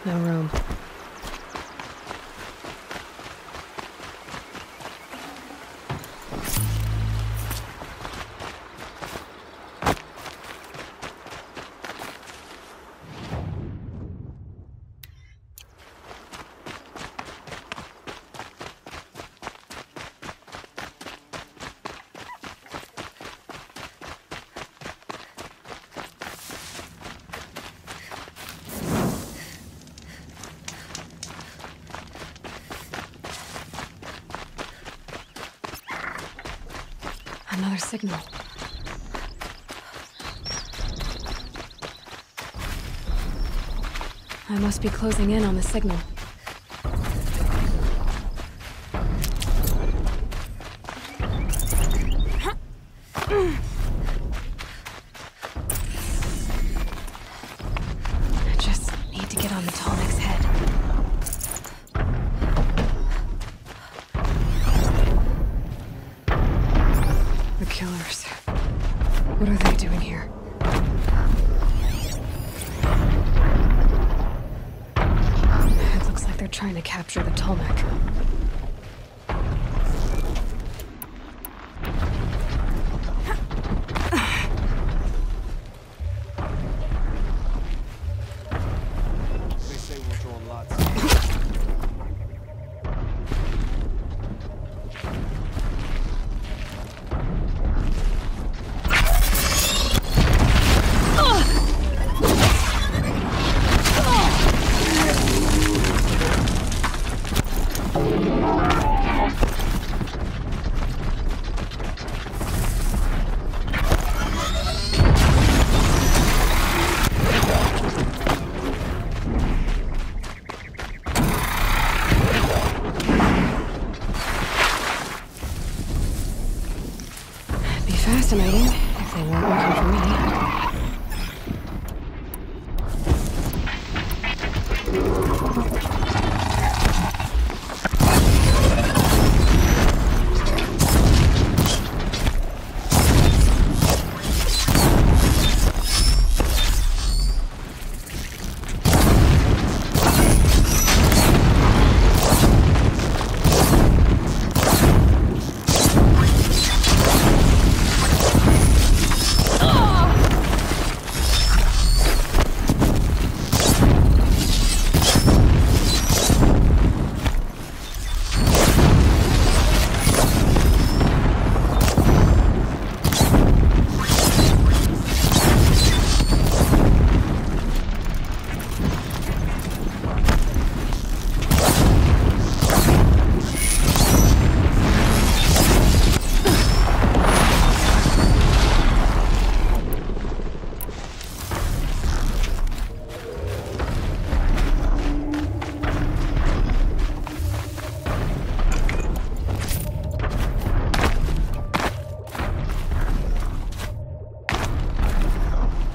No room. Another signal. I must be closing in on the signal. I just need to get on the Tallneck's head. The killers. What are they doing here? It looks like they're trying to capture the Tallneck. They say we're drawing lots. Be fascinating if they weren't working for me.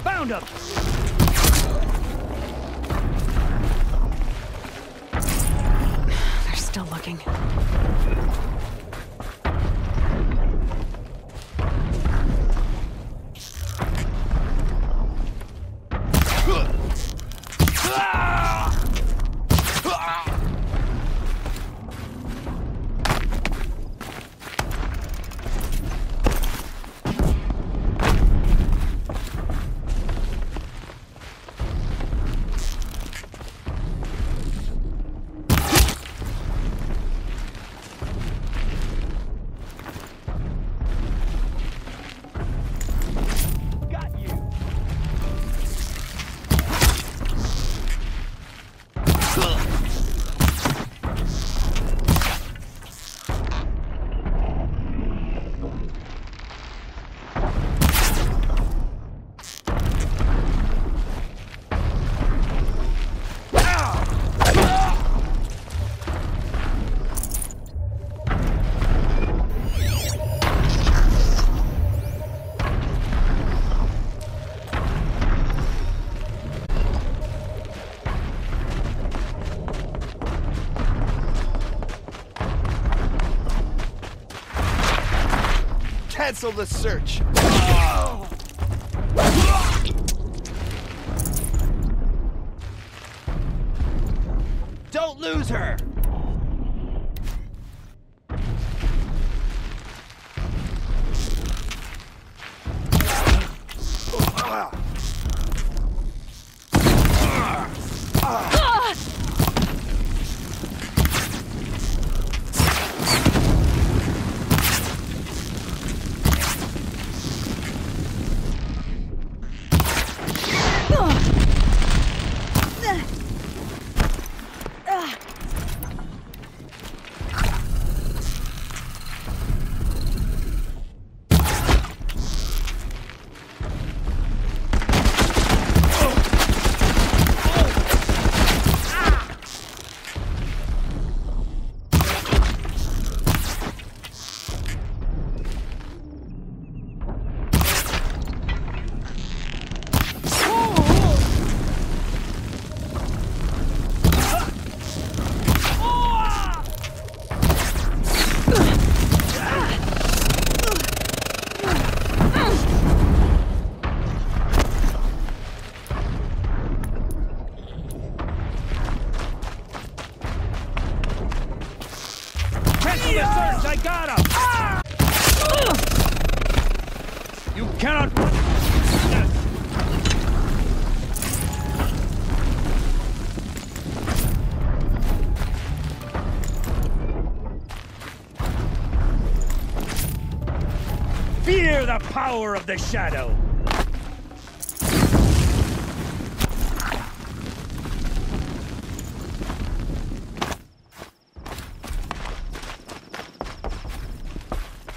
Found him! They're still looking. Got you! Cancel the search. Don't lose her! I got him! Ah! You cannot run. Fear the power of the shadow!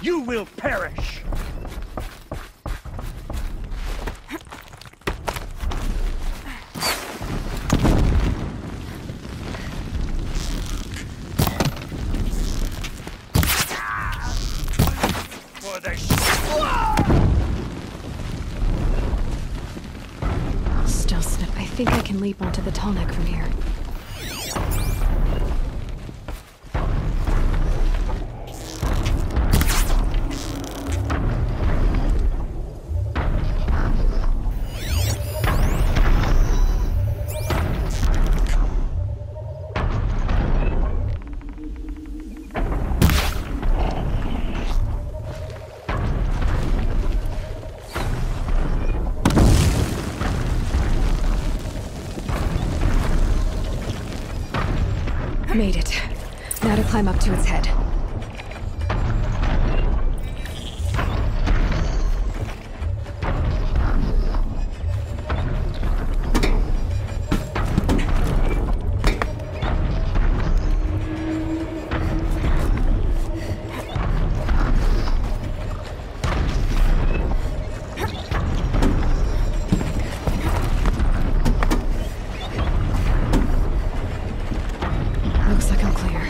You will perish! For the Still snip. I think I can leap onto the tall neck from here. Made it. Now to climb up to its head. Looks like I'm clear.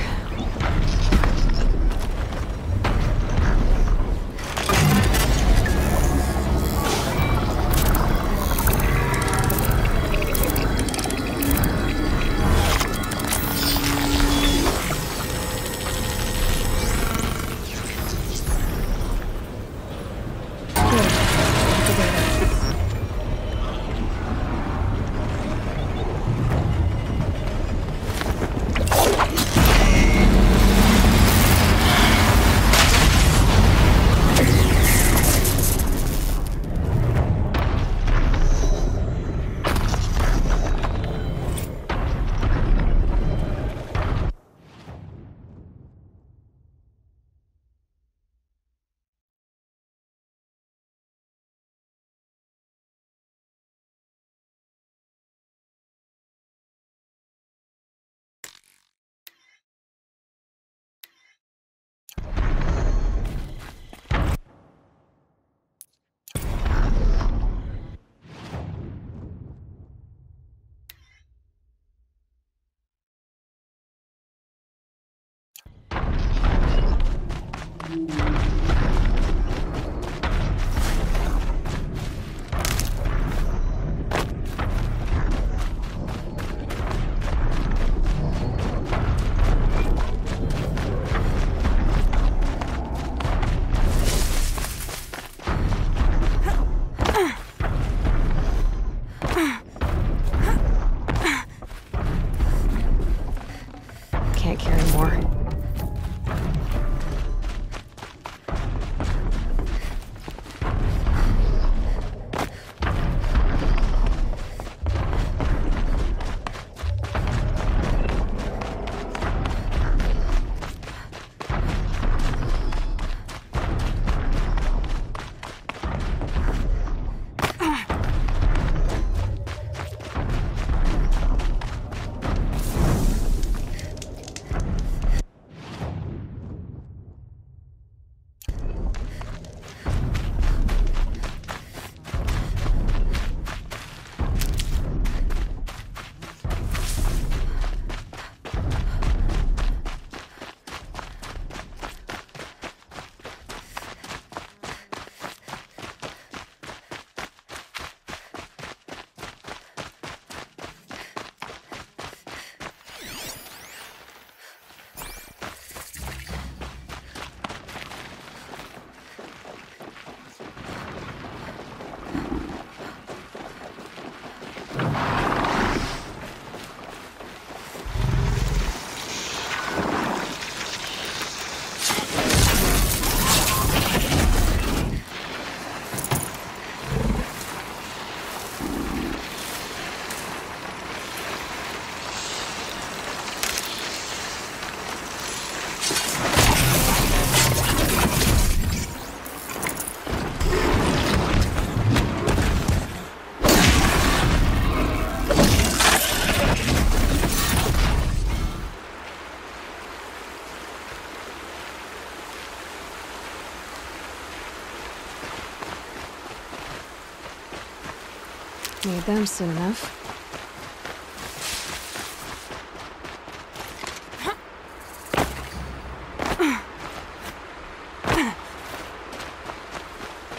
Need them soon enough.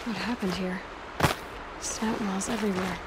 What happened here? Snout moths everywhere.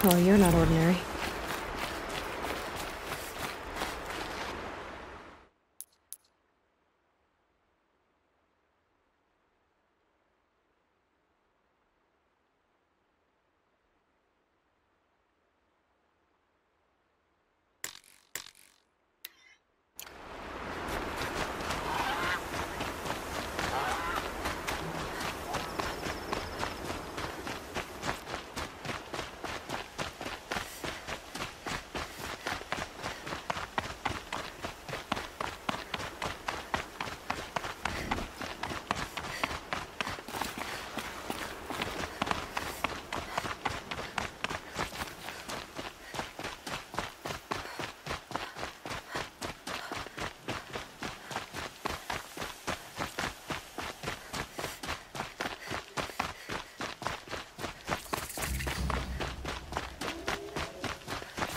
Well, you're not ordinary.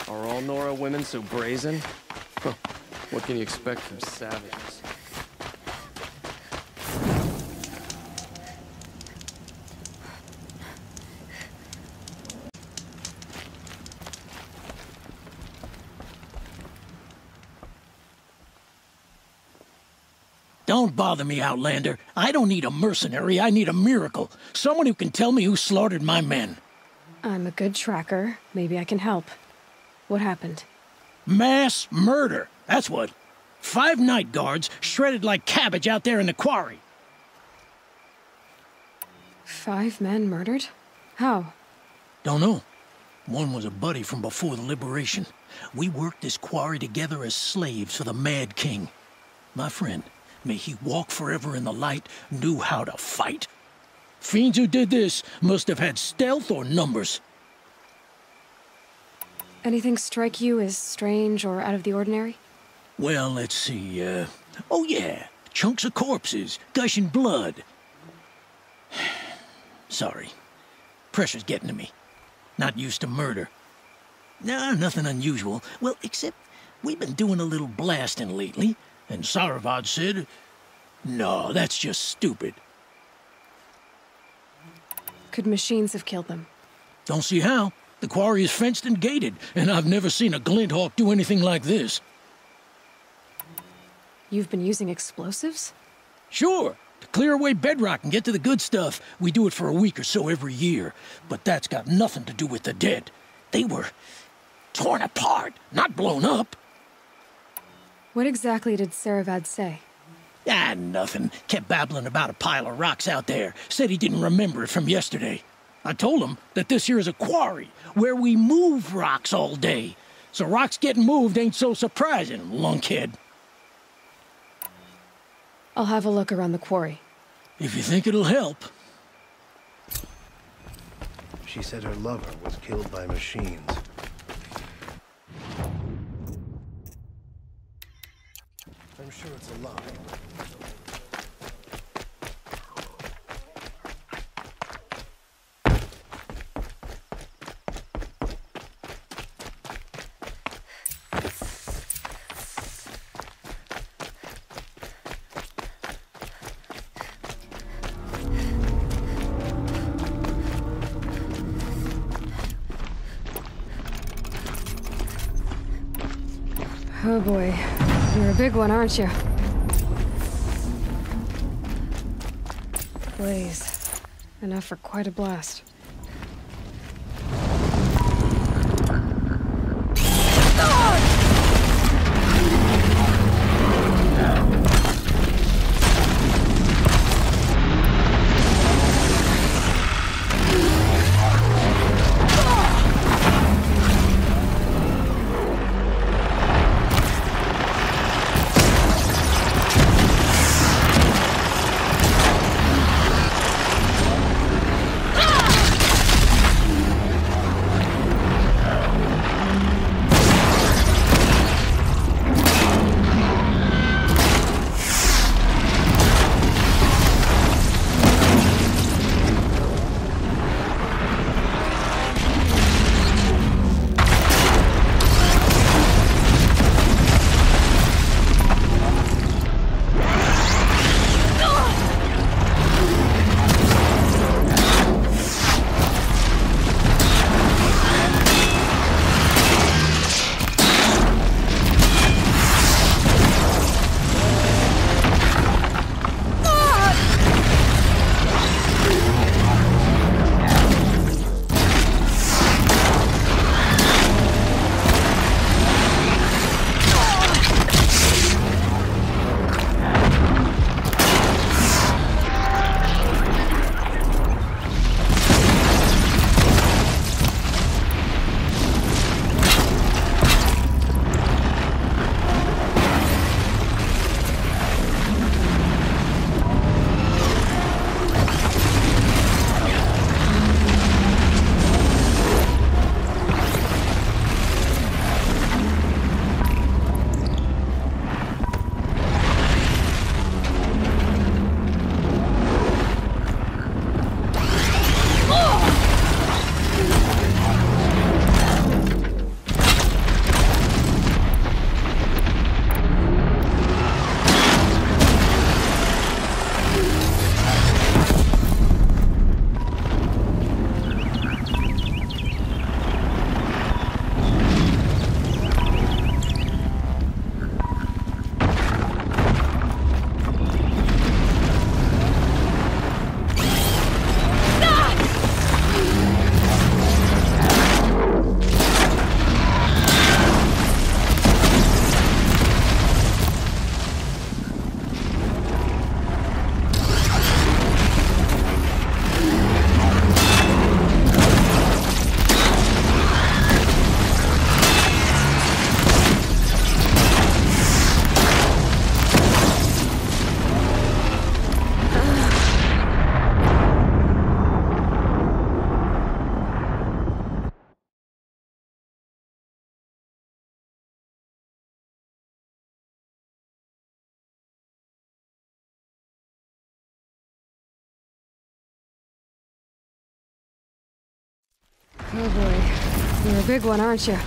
Are all Nora women so brazen? Huh. What can you expect from savages? Don't bother me, Outlander. I don't need a mercenary, I need a miracle. Someone who can tell me who slaughtered my men. I'm a good tracker. Maybe I can help. What happened? Mass murder, that's what. 5 night guards shredded like cabbage out there in the quarry. 5 men murdered? How? Don't know. One was a buddy from before the liberation. We worked this quarry together as slaves for the Mad King. My friend, may he walk forever in the light, knew how to fight. Fiends who did this must have had stealth or numbers. Anything strike you as strange or out of the ordinary? Well, let's see, oh yeah, chunks of corpses, gushing blood. Sorry. Pressure's getting to me. Not used to murder. Nah, nothing unusual. Well, except we've been doing a little blasting lately, and Saravad said, no, that's just stupid. Could machines have killed them? Don't see how. The quarry is fenced and gated, and I've never seen a Glinthawk do anything like this. You've been using explosives? Sure. To clear away bedrock and get to the good stuff, we do it for a week or so every year. But that's got nothing to do with the dead. They were torn apart, not blown up. What exactly did Saravad say? Ah, nothing. Kept babbling about a pile of rocks out there. Said he didn't remember it from yesterday. I told him that this here is a quarry, where we move rocks all day. So rocks getting moved ain't so surprising, lunkhead. I'll have a look around the quarry. If you think it'll help. She said her lover was killed by machines. I'm sure it's a lie. Oh boy. You're a big one, aren't you? Blaze. Enough for quite a blast. Oh boy. You're a big one, aren't you?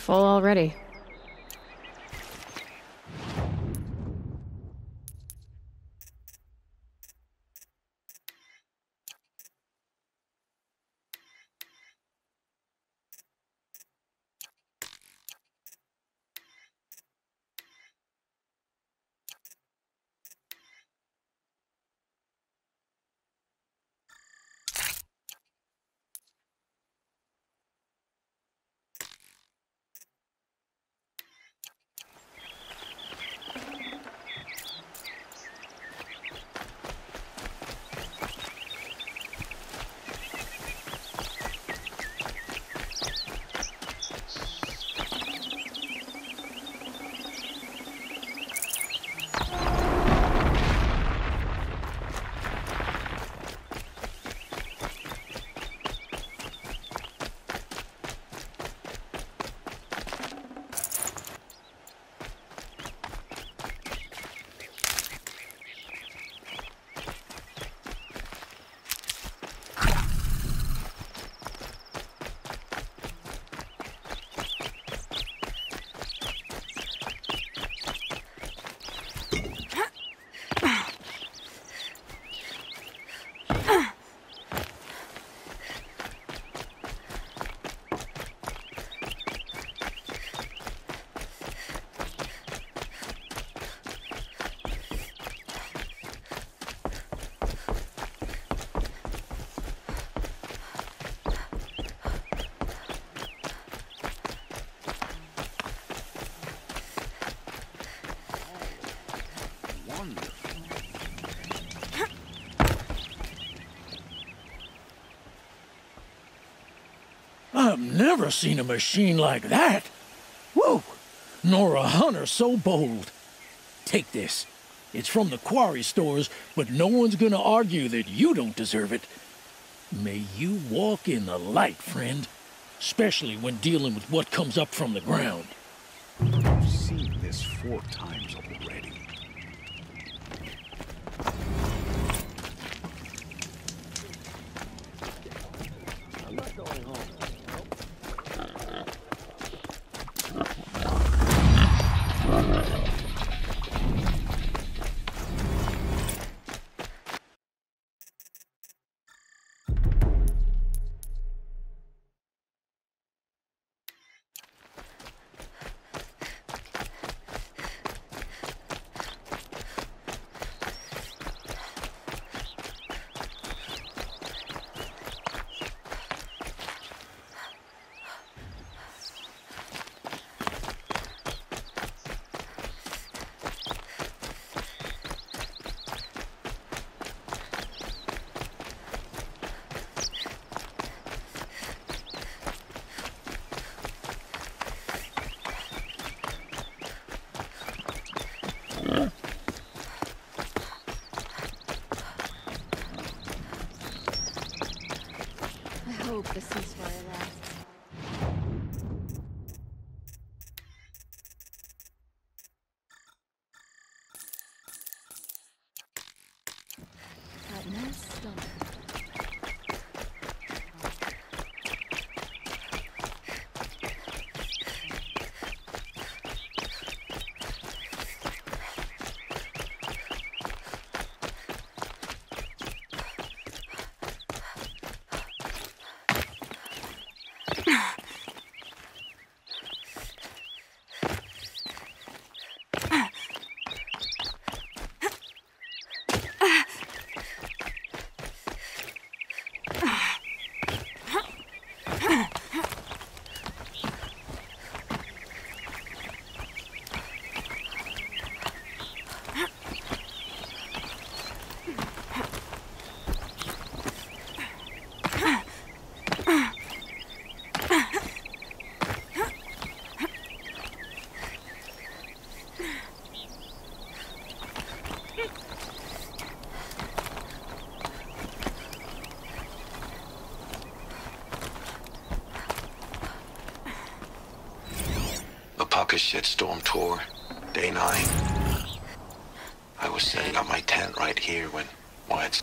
full already. I've never seen a machine like that. Whoa! Nor a hunter so bold. Take this. It's from the quarry stores, but no one's gonna argue that you don't deserve it. May you walk in the light, friend. Especially when dealing with what comes up from the ground. I've seen this 4 times already. I'm not going home. I hope the ceasefire lasts. That nice stomach. Alpaca Shitstorm Tour, Day 9. I was setting up my tent right here when Wyatt's...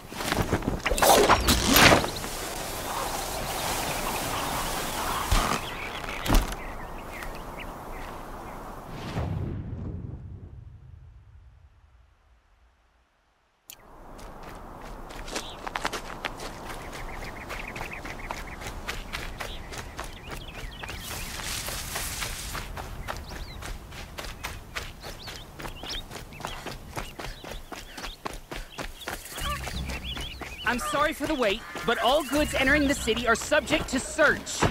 I'm sorry for the wait, but all goods entering the city are subject to search.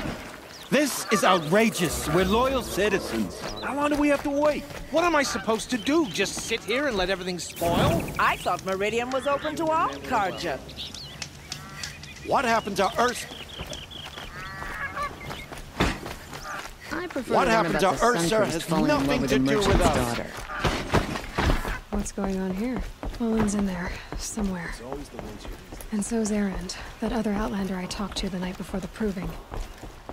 This is outrageous. We're loyal citizens. How long do we have to wait? What am I supposed to do? Just sit here and let everything spoil? I thought Meridian was open to all Carja. What happened to Ursa? I prefer What to learn happened to about the Ursa Suncoast has falling in love nothing with to the do with merchant's us. daughter. What's going on here? Olin's in there, somewhere. And so's Erend, that other Outlander I talked to the night before the proving.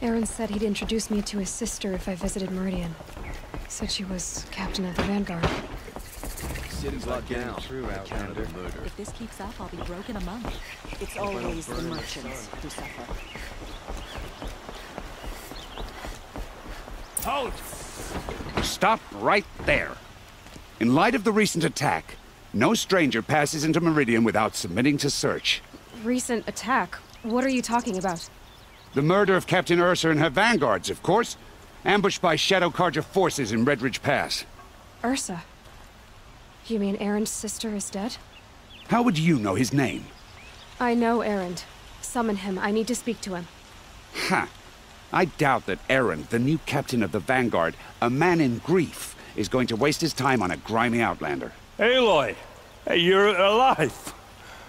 Erend said he'd introduce me to his sister if I visited Meridian. Said she was captain of the Vanguard. City's locked down. True, Outlander. If this keeps up, I'll be broke in a month. It's always the merchants who suffer. Halt! Stop right there. In light of the recent attack, no stranger passes into Meridian without submitting to search. Recent attack? What are you talking about? The murder of Captain Ursa and her vanguards, of course. Ambushed by Shadow Carja forces in Redridge Pass. Ursa? You mean Erend's sister is dead? How would you know his name? I know Erend. Summon him. I need to speak to him. Ha! I doubt that Erend, the new captain of the Vanguard, a man in grief, is going to waste his time on a grimy Outlander. Aloy! Hey, you're alive!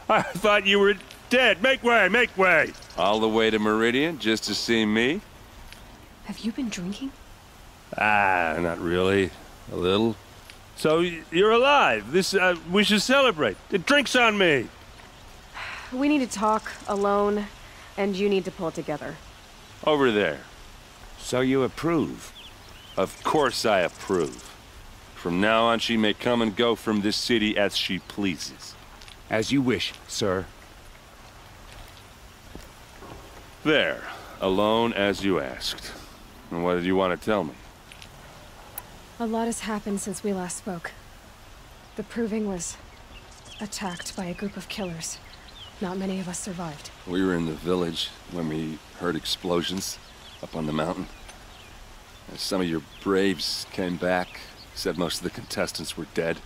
I thought you were dead. Make way, make way! All the way to Meridian just to see me? Have you been drinking? Ah, not really. A little. So, you're alive. We should celebrate. The drink's on me! We need to talk, alone, and you need to pull it together. Over there. So you approve? Of course I approve. From now on, she may come and go from this city as she pleases. As you wish, sir. There. Alone as you asked. And what did you want to tell me? A lot has happened since we last spoke. The Proving was attacked by a group of killers. Not many of us survived. We were in the village when we heard explosions up on the mountain. And some of your braves came back, said most of the contestants were dead.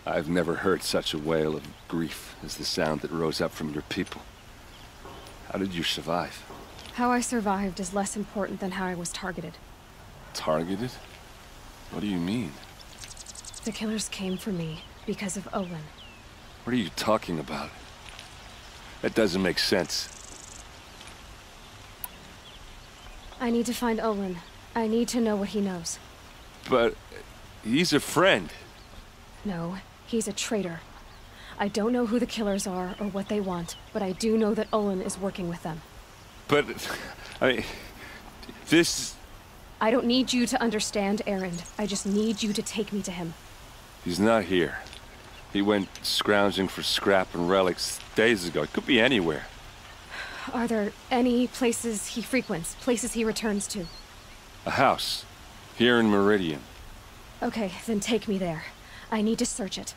I've never heard such a wail of grief as the sound that rose up from your people. How did you survive? How I survived is less important than how I was targeted. Targeted? What do you mean? The killers came for me because of Olin. What are you talking about? That doesn't make sense. I need to find Olin. I need to know what he knows. But he's a friend. No, he's a traitor. I don't know who the killers are or what they want, but I do know that Olin is working with them. But, I mean, this... I don't need you to understand, Erend. I just need you to take me to him. He's not here. He went scrounging for scrap and relics days ago. It could be anywhere. Are there any places he frequents, places he returns to? A house. Here in Meridian. Okay, then take me there. I need to search it.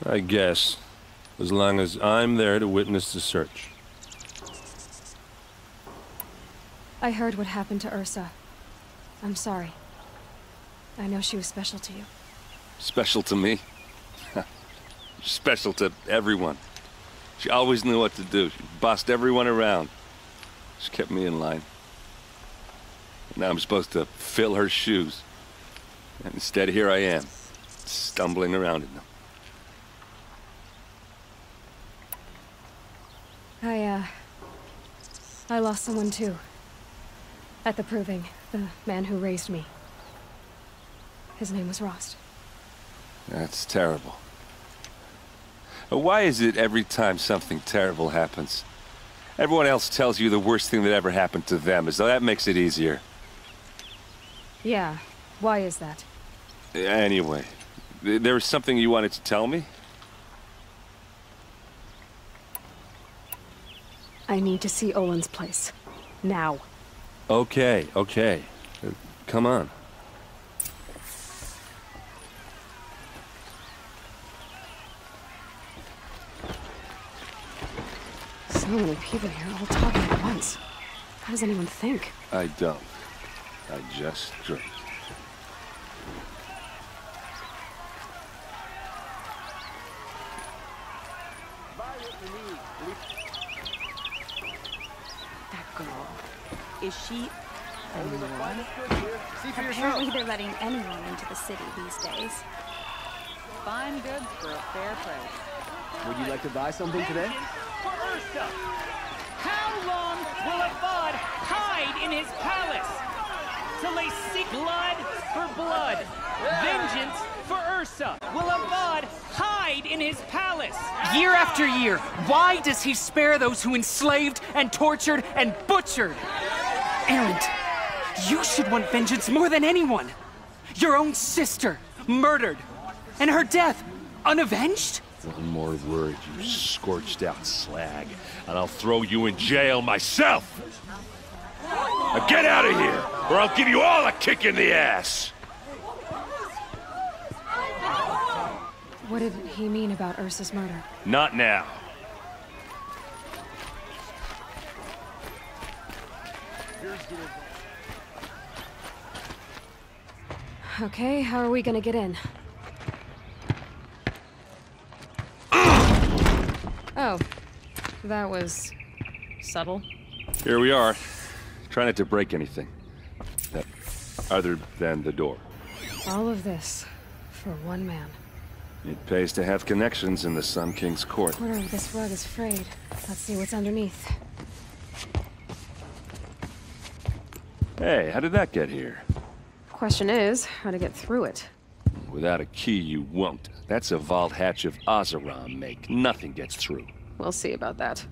I guess. As long as I'm there to witness the search. I heard what happened to Ursa. I'm sorry. I know she was special to you. Special to me? Special to everyone. She always knew what to do. She bossed everyone around. She kept me in line. Now I'm supposed to fill her shoes. And instead, here I am, stumbling around in them. I lost someone too. At the Proving, the man who raised me. His name was Rost. That's terrible. Why is it every time something terrible happens, everyone else tells you the worst thing that ever happened to them, as though that makes it easier? Yeah, why is that? Anyway, there was something you wanted to tell me? I need to see Olin's place. Now. Okay. Come on. So many people here all talking at once. How does anyone think? I don't. I just drink. Buy what you need. That girl. Is she anyone? Apparently they're letting anyone into the city these days. Fine goods for a fair price. Would you like to buy something today? For Ursa! How long will Avad hide in his palace? Till they seek blood for blood. Vengeance for Ursa. Will Avad hide in his palace? Year after year, why does he spare those who enslaved and tortured and butchered? Erend, you should want vengeance more than anyone. Your own sister, murdered, and her death, unavenged? One more word, you scorched out slag, and I'll throw you in jail myself! Now get out of here, or I'll give you all a kick in the ass! What did he mean about Ursa's murder? Not now. Okay, how are we gonna get in? Oh, that was subtle. Here we are. Try not to break anything. Other than the door. All of this for one man. It pays to have connections in the Sun King's court. Corner of this rug is frayed. Let's see what's underneath. Hey, how did that get here? Question is, how to get through it. Without a key, you won't. That's a vault hatch of Oseram make. Nothing gets through. We'll see about that.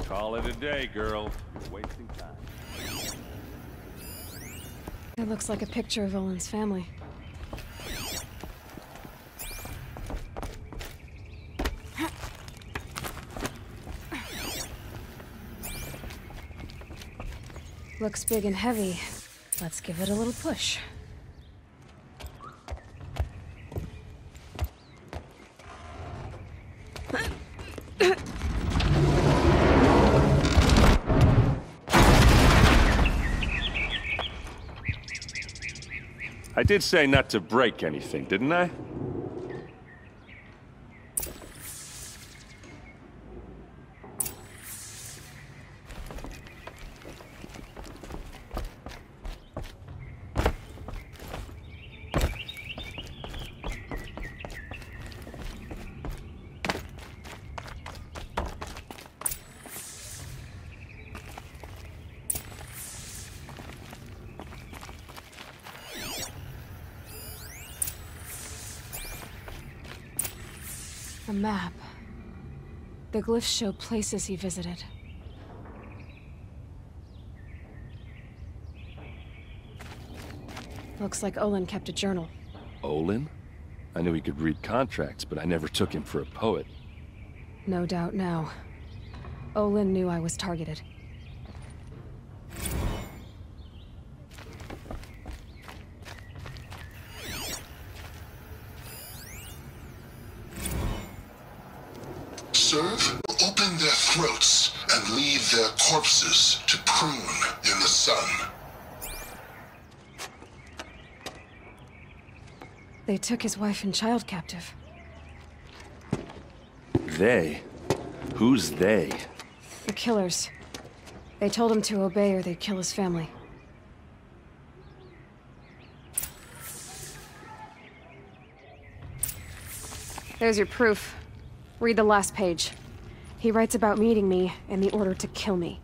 Call it a day, girl. You're wasting time. It looks like a picture of Olin's family. Looks big and heavy. Let's give it a little push. I did say not to break anything, didn't I? A map. The glyphs show places he visited. Looks like Olin kept a journal. Olin? I knew he could read contracts, but I never took him for a poet. No doubt now. Olin knew I was targeted. Serve will open their throats and leave their corpses to prune in the sun. They took his wife and child captive. They? Who's they? The killers. They told him to obey or they'd kill his family. There's your proof. Read the last page. He writes about meeting me and the order to kill me.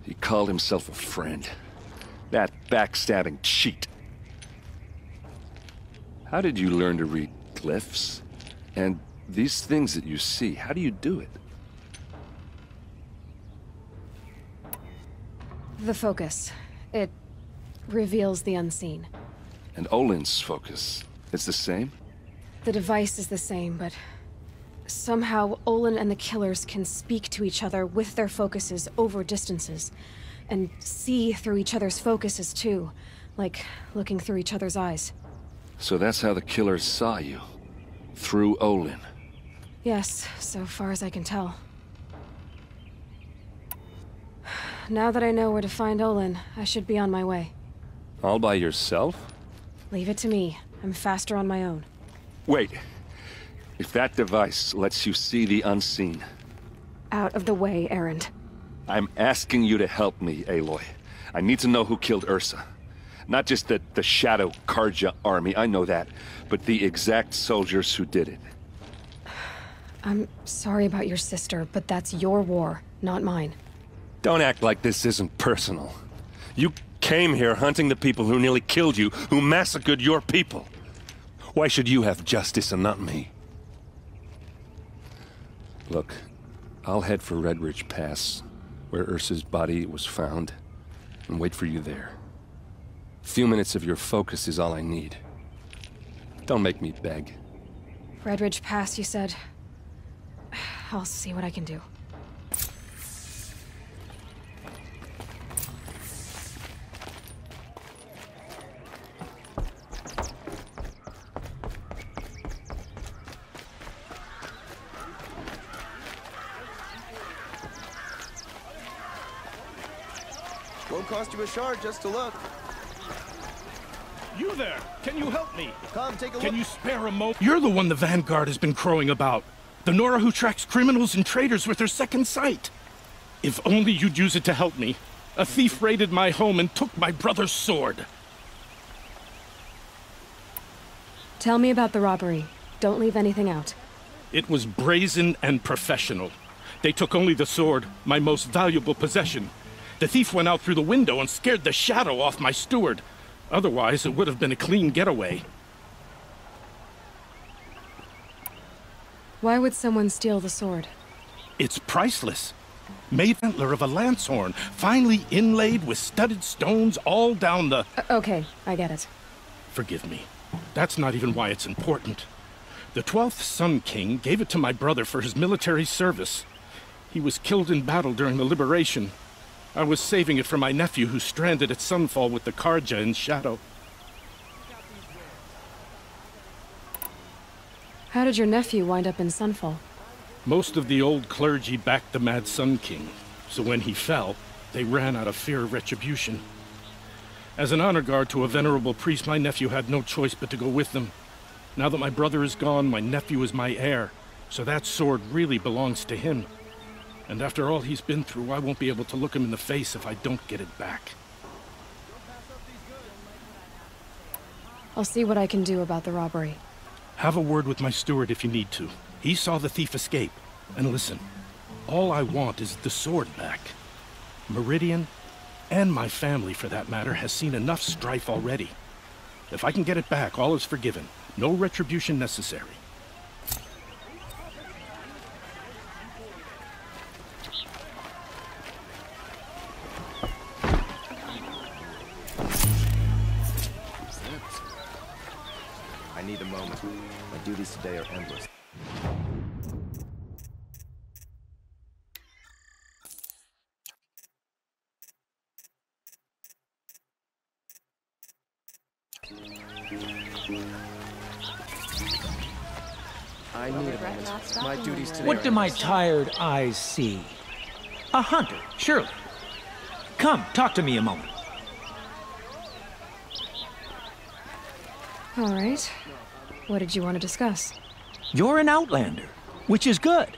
He called himself a friend. That backstabbing cheat. How did you learn to read glyphs? And these things that you see, how do you do it? The focus. It reveals the unseen. And Olin's focus, it's the same? The device is the same, but somehow Olin and the killers can speak to each other with their focuses over distances. And see through each other's focuses too. Like looking through each other's eyes. So that's how the killers saw you? Through Olin? Yes, so far as I can tell. Now that I know where to find Olin, I should be on my way. All by yourself? Leave it to me. I'm faster on my own. Wait. If that device lets you see the unseen... Out of the way, Erend. I'm asking you to help me, Aloy. I need to know who killed Ursa. Not just the Shadow Carja army, I know that, but the exact soldiers who did it. I'm sorry about your sister, but that's your war, not mine. Don't act like this isn't personal. You came here hunting the people who nearly killed you, who massacred your people. Why should you have justice and not me? Look, I'll head for Red Ridge Pass, where Ursa's body was found, and wait for you there. A few minutes of your focus is all I need. Don't make me beg. Red Ridge Pass, you said? I'll see what I can do. Won't cost you a shard just to look. You there! Can you help me? Come, take a look. Can you spare a moment? You're the one the Vanguard has been crowing about. The Nora who tracks criminals and traitors with her second sight. If only you'd use it to help me. A thief raided my home and took my brother's sword. Tell me about the robbery. Don't leave anything out. It was brazen and professional. They took only the sword, my most valuable possession. The thief went out through the window and scared the shadow off my steward. Otherwise, it would have been a clean getaway. Why would someone steal the sword? It's priceless. Made antler of a lancehorn, finely inlaid with studded stones all down the... Okay, I get it. Forgive me. That's not even why it's important. The 12th Sun King gave it to my brother for his military service. He was killed in battle during the Liberation. I was saving it for my nephew who's stranded at Sunfall with the Carja in Shadow. How did your nephew wind up in Sunfall? Most of the old clergy backed the Mad Sun King, so when he fell, they ran out of fear of retribution. As an honor guard to a venerable priest, my nephew had no choice but to go with them. Now that my brother is gone, my nephew is my heir, so that sword really belongs to him. And after all he's been through, I won't be able to look him in the face if I don't get it back. I'll see what I can do about the robbery. Have a word with my steward if you need to. He saw the thief escape. And listen, all I want is the sword back. Meridian, and my family for that matter, has seen enough strife already. If I can get it back, all is forgiven. No retribution necessary. I need a moment. My duties today are endless. I need a moment. My duties today What are do my endless. tired eyes see? A hunter, surely. Come, talk to me a moment. All right. What did you want to discuss? You're an outlander, which is good.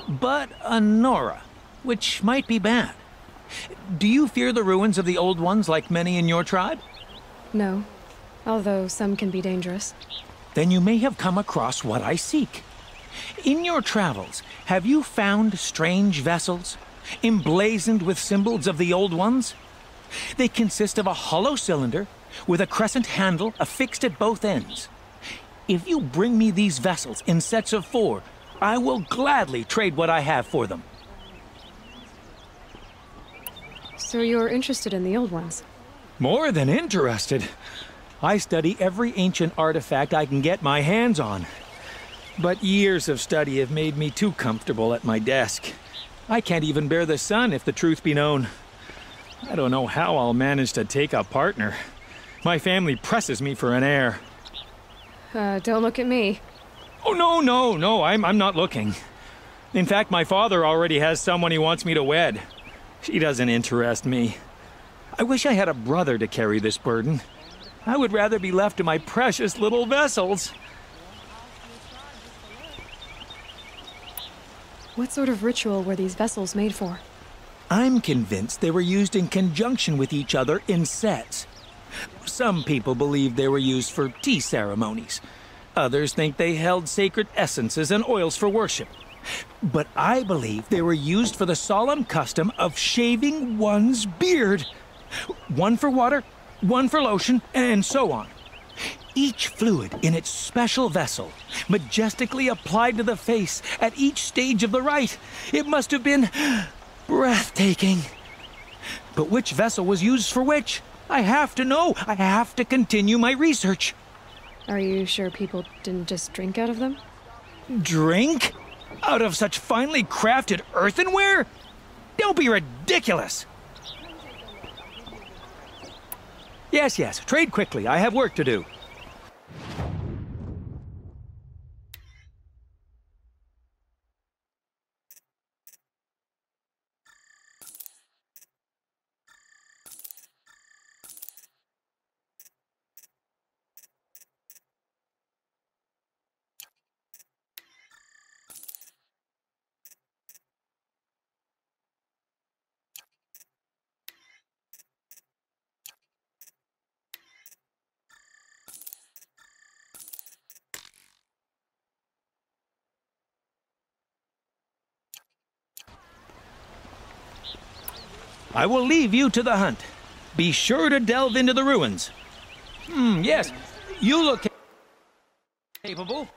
But a Nora, which might be bad. Do you fear the ruins of the old ones like many in your tribe? No. Although some can be dangerous. Then you may have come across what I seek. In your travels, have you found strange vessels, emblazoned with symbols of the old ones? They consist of a hollow cylinder with a crescent handle affixed at both ends. If you bring me these vessels in sets of 4, I will gladly trade what I have for them. So you're interested in the old ones? More than interested. I study every ancient artifact I can get my hands on. But years of study have made me too comfortable at my desk. I can't even bear the sun, if the truth be known. I don't know how I'll manage to take a partner. My family presses me for an heir. Don't look at me. Oh, no, I'm not looking. In fact, my father already has someone he wants me to wed. She doesn't interest me. I wish I had a brother to carry this burden. I would rather be left to my precious little vessels. What sort of ritual were these vessels made for? I'm convinced they were used in conjunction with each other in sets. Some people believe they were used for tea ceremonies. Others think they held sacred essences and oils for worship. But I believe they were used for the solemn custom of shaving one's beard. One for water, one for lotion, and so on. Each fluid in its special vessel, majestically applied to the face at each stage of the rite. It must have been breathtaking. But which vessel was used for which? I have to know. I have to continue my research. Are you sure people didn't just drink out of them? Drink? Out of such finely crafted earthenware? Don't be ridiculous! Yes, trade quickly. I have work to do. I will leave you to the hunt. Be sure to delve into the ruins. Yes, you look capable.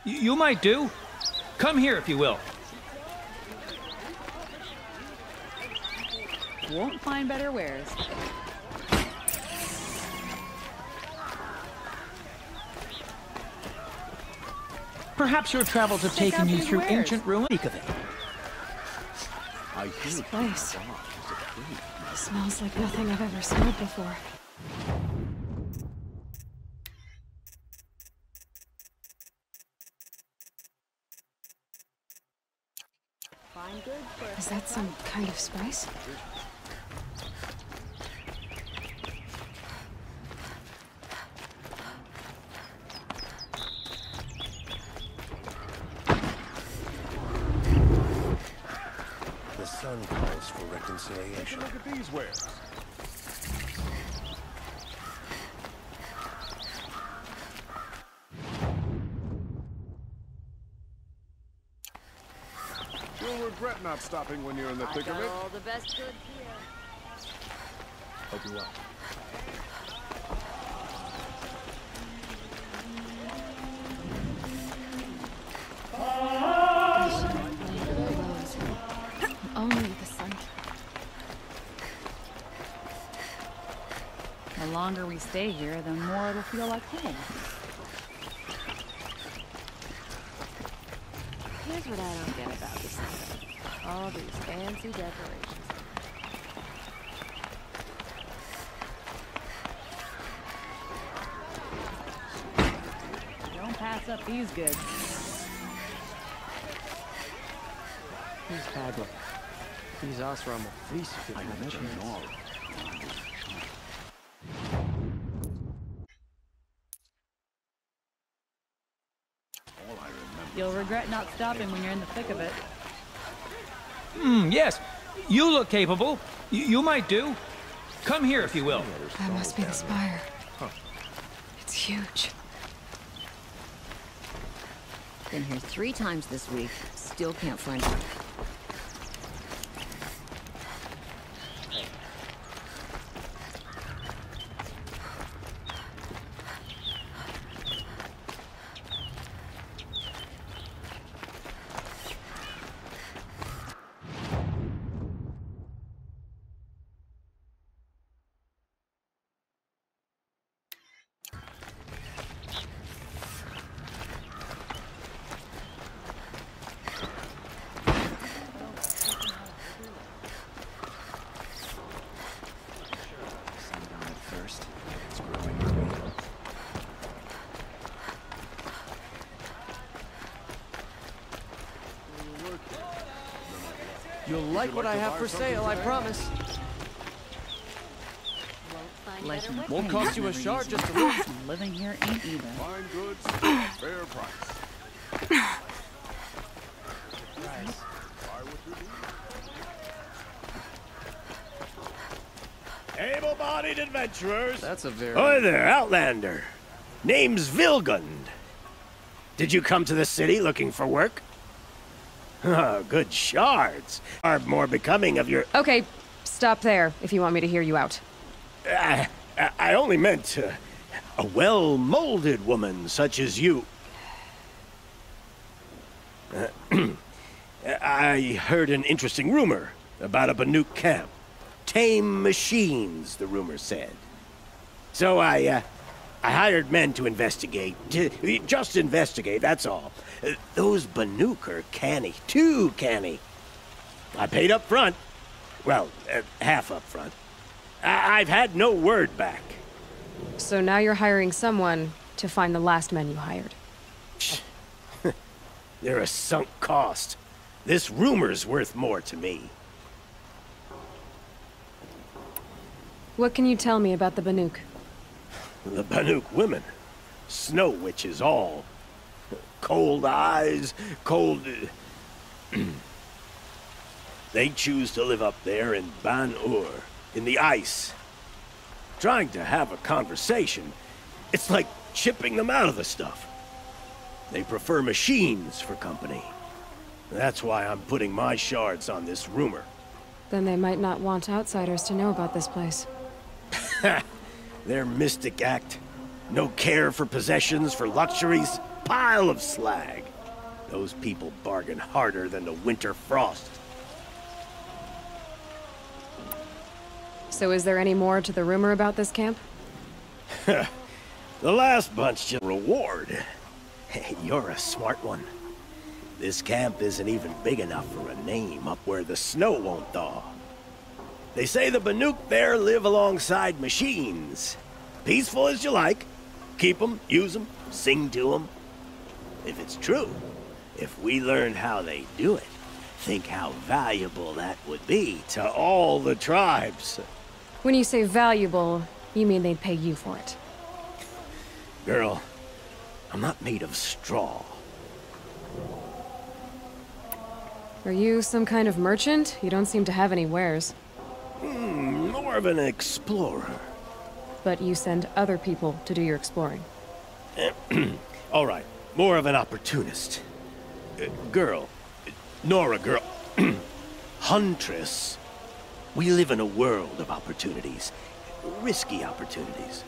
You might do. Come here if you will. Won't find better wares. Perhaps your travels have taken you through ancient ruins. Speak of it. This place smells like nothing I've ever smelled before. Is that some kind of spice? The sun calls for reconciliation. Look at these wares. You'll regret not stopping when you're in the thick of it. All the best goods here. Hope you well. Only the sun. The longer we stay here, the more it'll feel like home. Here's what I don't get about this thing. All these fancy decorations. Don't pass up these goods. Who's Bagler? These Osram will fleece if you have a chance. You'll regret not stopping when you're in the thick of it. Yes. You look capable. You might do. Come here if you will. That must be the spire. It's huge. Been here 3 times this week. Still can't find it. You'll like what I have for sale, I promise. Won't cost you a shard just to look. Living here ain't either. Fine goods, fair price. Able-bodied adventurers. That's a very... Hi there, Outlander. Name's Vilgund. Did you come to the city looking for work? Oh, good shards. Are more becoming of your... Okay, stop there if you want me to hear you out. I only meant a well-molded woman such as you. I heard an interesting rumor about a Banuk camp. Tame machines, the rumor said. So I hired men to investigate. Just investigate, that's all. Those Banuk are canny, too canny. I paid up front. Well, half up front. I've had no word back. So now you're hiring someone to find the last men you hired. They're a sunk cost. This rumor's worth more to me. What can you tell me about the Banuk? The Banuk women. Snow witches all. Cold eyes, cold... They choose to live up there in Ban-Ur, in the ice. Trying to have a conversation, it's like chipping them out of the stuff. They prefer machines for company. That's why I'm putting my shards on this rumor. Then they might not want outsiders to know about this place. Their mystic act. No care for possessions, for luxuries. Pile of slag. Those people bargain harder than the winter frost. So is there any more to the rumor about this camp? The last bunch just reward. Hey, you're a smart one. This camp isn't even big enough for a name up where the snow won't thaw. They say the Banuk there live alongside machines. Peaceful as you like. Keep them, use them, sing to them. If it's true, if we learned how they do it, think how valuable that would be to all the tribes. When you say valuable, you mean they'd pay you for it. Girl, I'm not made of straw. Are you some kind of merchant? You don't seem to have any wares. More of an explorer. But you send other people to do your exploring. All right, more of an opportunist. Girl, Nora girl, Huntress. We live in a world of opportunities. Risky opportunities.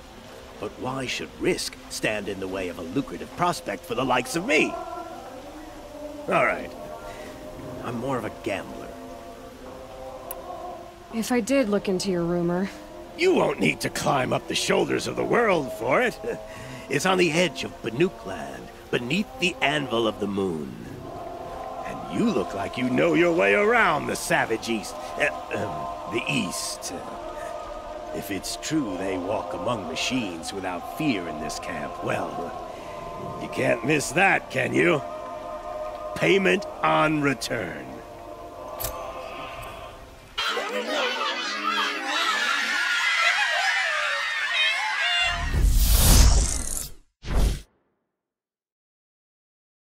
But why should risk stand in the way of a lucrative prospect for the likes of me? All right. I'm more of a gambler. If I did look into your rumor... You won't need to climb up the shoulders of the world for it. It's on the edge of Banuk land, beneath the anvil of the moon. And you look like you know your way around the savage east. The east. If it's true they walk among machines without fear in this camp, well, You can't miss that, can you? Payment on return.